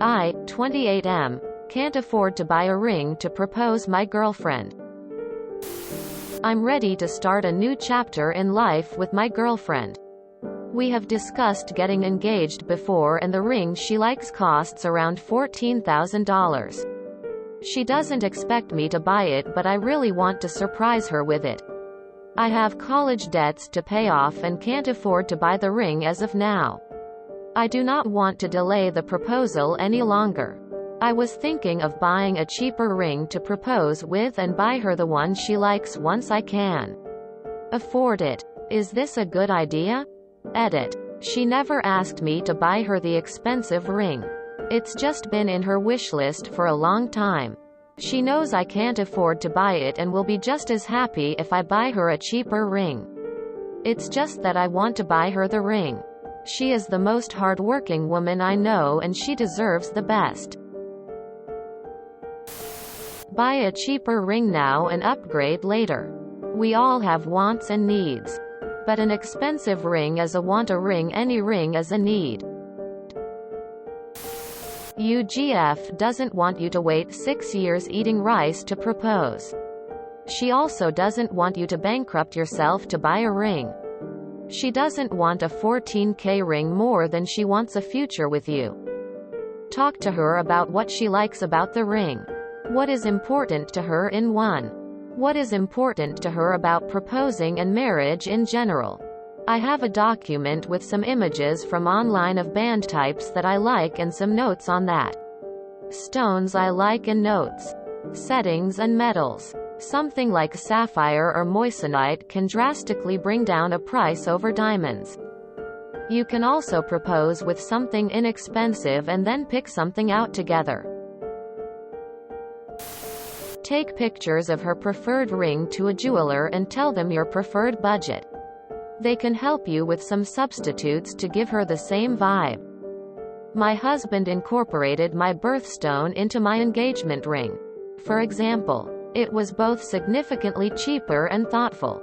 I, 28 can't afford to buy a ring to propose my girlfriend. I'm ready to start a new chapter in life with my girlfriend. We have discussed getting engaged before and the ring she likes costs around $14,000. She doesn't expect me to buy it, but I really want to surprise her with it. I have college debts to pay off and can't afford to buy the ring as of now. I do not want to delay the proposal any longer. I was thinking of buying a cheaper ring to propose with and buy her the one she likes once I can afford it. Is this a good idea? Edit. She never asked me to buy her the expensive ring. It's just been in her wish list for a long time. She knows I can't afford to buy it and will be just as happy if I buy her a cheaper ring. It's just that I want to buy her the ring. She is the most hardworking woman I know and she deserves the best. Buy a cheaper ring now and upgrade later. We all have wants and needs. But an expensive ring is a want, a ring, any ring is a need. UGF doesn't want you to wait 6 years eating rice to propose. She also doesn't want you to bankrupt yourself to buy a ring. She doesn't want a $14K ring more than she wants a future with you. Talk to her about what she likes about the ring. What is important to her in one? What is important to her about proposing and marriage in general? I have a document with some images from online of band types that I like and some notes on that. Stones I like and notes. Settings and metals. Something like sapphire or moissanite can drastically bring down a price over diamonds. You can also propose with something inexpensive and then pick something out together. Take pictures of her preferred ring to a jeweler and tell them your preferred budget. They can help you with some substitutes to give her the same vibe. My husband incorporated my birthstone into my engagement ring. For example, it was both significantly cheaper and thoughtful.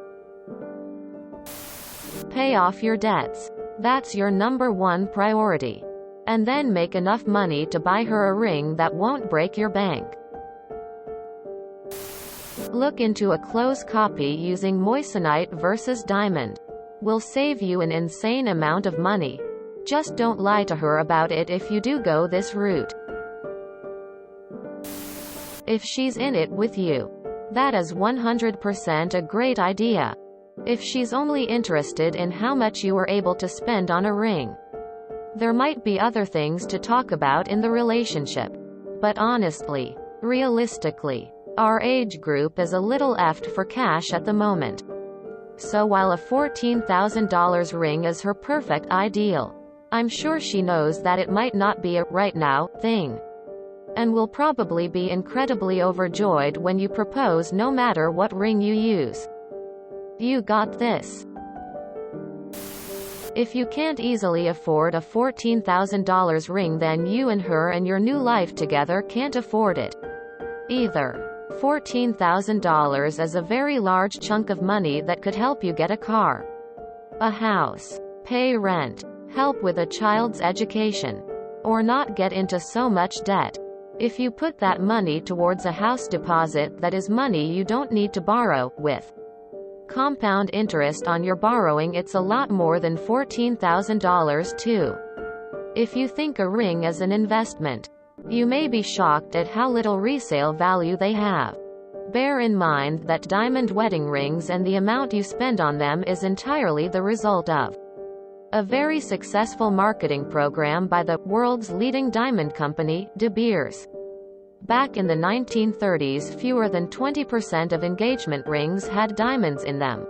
Pay off your debts. That's your number one priority. And then make enough money to buy her a ring that won't break your bank. Look into a close copy using moissanite versus diamond. Will save you an insane amount of money. Just don't lie to her about it if you do go this route. If she's in it with you, that is 100% a great idea. If she's only interested in how much you are able to spend on a ring, there might be other things to talk about in the relationship. But honestly, realistically, our age group is a little effed for cash at the moment. So while a $14,000 ring is her perfect ideal, I'm sure she knows that it might not be a right now thing. And will probably be incredibly overjoyed when you propose no matter what ring you use. You got this. If you can't easily afford a $14,000 ring, then you and her and your new life together can't afford it either. $14,000 is a very large chunk of money that could help you get a car, a house, pay rent, help with a child's education, or not get into so much debt. If you put that money towards a house deposit, that is money you don't need to borrow, with compound interest on your borrowing, it's a lot more than $14,000 too. If you think a ring is an investment, you may be shocked at how little resale value they have. Bear in mind that diamond wedding rings and the amount you spend on them is entirely the result of a very successful marketing program by the world's leading diamond company, De Beers. Back in the 1930s, fewer than 20% of engagement rings had diamonds in them.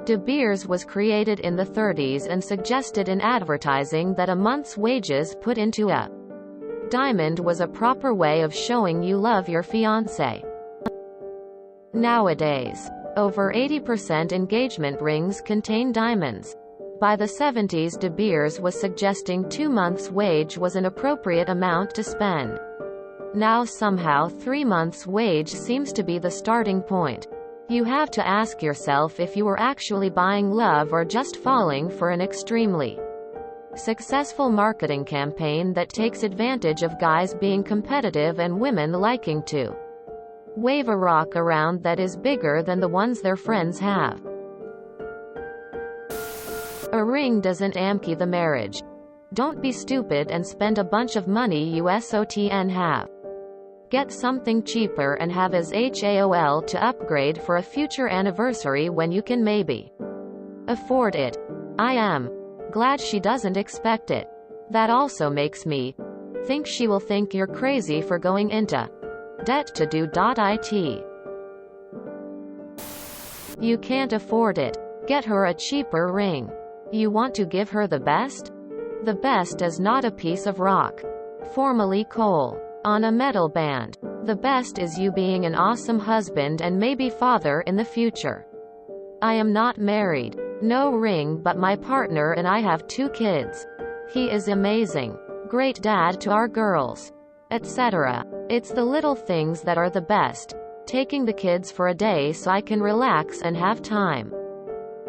De Beers was created in the 30s and suggested in advertising that a month's wages put into a diamond was a proper way of showing you love your fiancé. Nowadays, over 80% engagement rings contain diamonds. By the 70s, De Beers was suggesting 2 months' wage was an appropriate amount to spend. Now somehow 3 months' wage seems to be the starting point. You have to ask yourself if you are actually buying love or just falling for an extremely Successful marketing campaign that takes advantage of guys being competitive and women liking to wave a rock around that is bigger than the ones their friends have. A ring doesn't amkey the marriage. Don't be stupid and spend a bunch of money you SOTN have. Get something cheaper and have as HAOL to upgrade for a future anniversary when you can maybe afford it. I am glad she doesn't expect it. That also makes me think she will think you're crazy for going into debt to do it. You can't afford it. Get her a cheaper ring. You want to give her the best? The best is not a piece of rock, formerly coal, on a metal band. The best is you being an awesome husband and maybe father in the future. I am not married. No ring, but my partner and I have 2 kids. He is amazing. Great dad to our girls, etc. It's the little things that are the best. Taking the kids for a day so I can relax and have time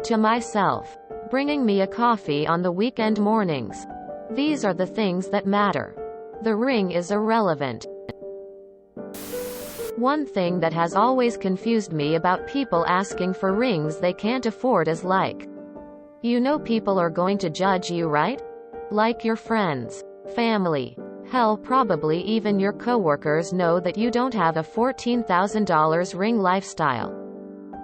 to myself. Bringing me a coffee on the weekend mornings. These are the things that matter. The ring is irrelevant. One thing that has always confused me about people asking for rings they can't afford is like, you know people are going to judge you, right? Like your friends, family, hell, probably even your coworkers know that you don't have a $14,000 ring lifestyle.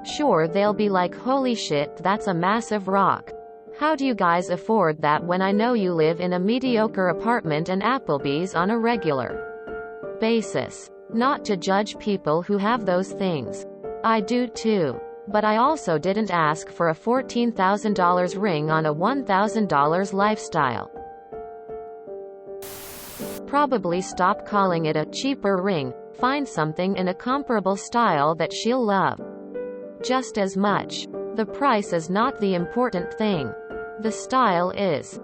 Sure, they'll be like, holy shit, that's a massive rock. How do you guys afford that when I know you live in a mediocre apartment and Applebee's on a regular basis? Not to judge people who have those things. I do too. But I also didn't ask for a $14,000 ring on a $1,000 lifestyle. Probably stop calling it a cheaper ring. Find something in a comparable style that she'll love just as much. The price is not the important thing. The style is.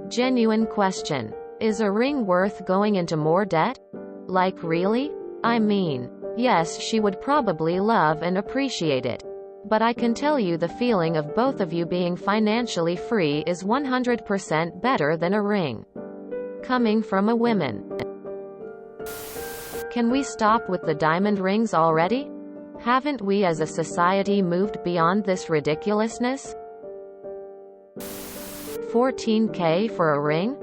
Genuine question. Is a ring worth going into more debt? Like really? I mean, yes, she would probably love and appreciate it. But I can tell you the feeling of both of you being financially free is 100% better than a ring coming from a woman. Can we stop with the diamond rings already? Haven't we as a society moved beyond this ridiculousness? $14K for a ring?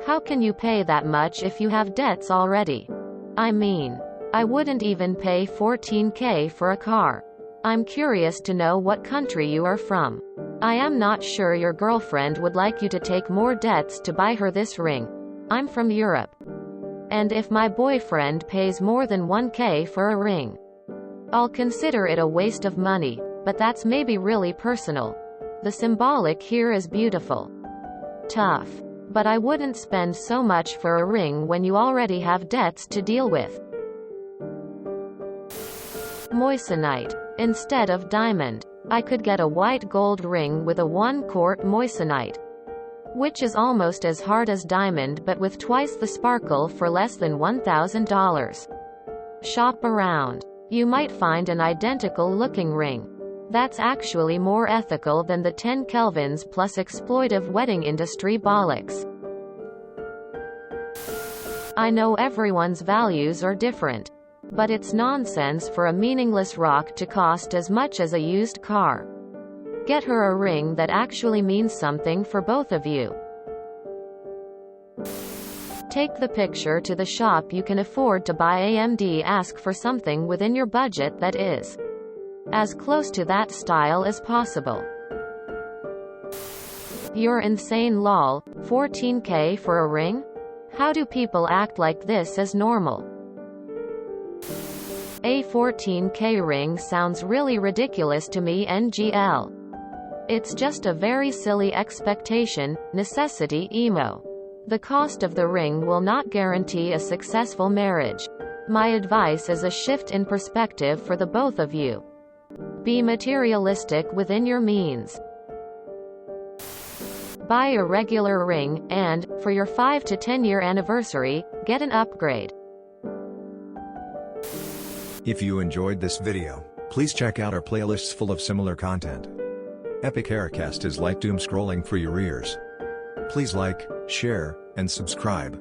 How can you pay that much if you have debts already? I mean, I wouldn't even pay $14K for a car. I'm curious to know what country you are from. I am not sure your girlfriend would like you to take more debts to buy her this ring. I'm from Europe. And if my boyfriend pays more than $1K for a ring, I'll consider it a waste of money, but that's maybe really personal. The symbolic here is beautiful. Tough. But I wouldn't spend so much for a ring when you already have debts to deal with. Moissanite. Instead of diamond, I could get a white gold ring with a 1-quart moissanite, which is almost as hard as diamond but with twice the sparkle for less than $1,000. Shop around. You might find an identical looking ring that's actually more ethical than the 10 kelvins plus exploitive wedding industry bollocks. I know everyone's values are different, but it's nonsense for a meaningless rock to cost as much as a used car. Get her a ring that actually means something for both of you. Take the picture to the shop you can afford to buy AMD. Ask for something within your budget that is as close to that style as possible. You're insane lol. $14K for a ring? How do people act like this is normal? A $14K ring sounds really ridiculous to me. NGL. It's just a very silly expectation, necessity emo. The cost of the ring will not guarantee a successful marriage. My advice is a shift in perspective for the both of you. Be materialistic within your means. Buy a regular ring, and, for your 5 to 10 year anniversary, get an upgrade. If you enjoyed this video, please check out our playlists full of similar content. Epic Haircast is like doom scrolling for your ears. Please like, share, and subscribe.